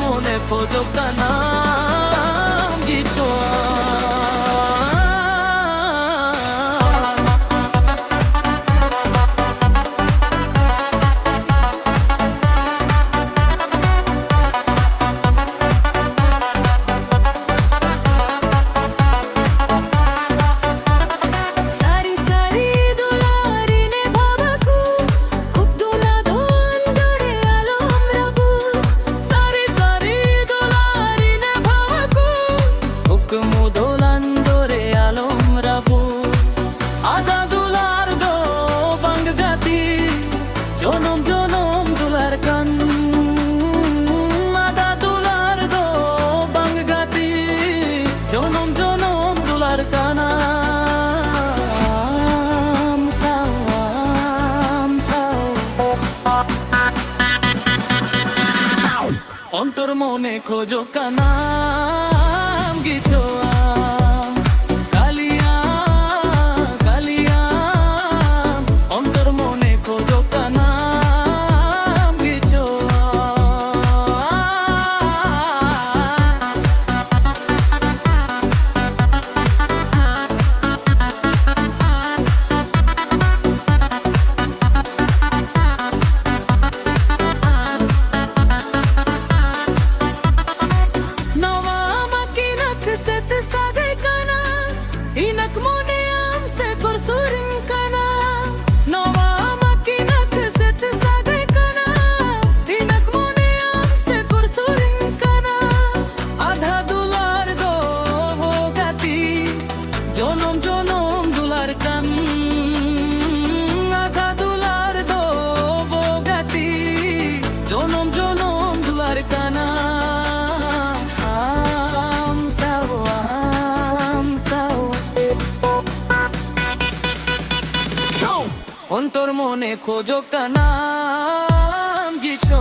মনে খোঁজো কানা কিছু জনম জনম দুলার কান আদা দুলার দো বাংগাতি জনম জনম দুলার কানা অন্তর মনে খোঁজো কানা কিছু Inak mone am se kursurin kana Nova makinak set sade kana Inak mone am se kursurin kana Adha dular do ho gati Jonom jonom dular kan Adha dular do ho gati Jonom jonom dular kana অন্তর মনে খোঁজো কানা কিছু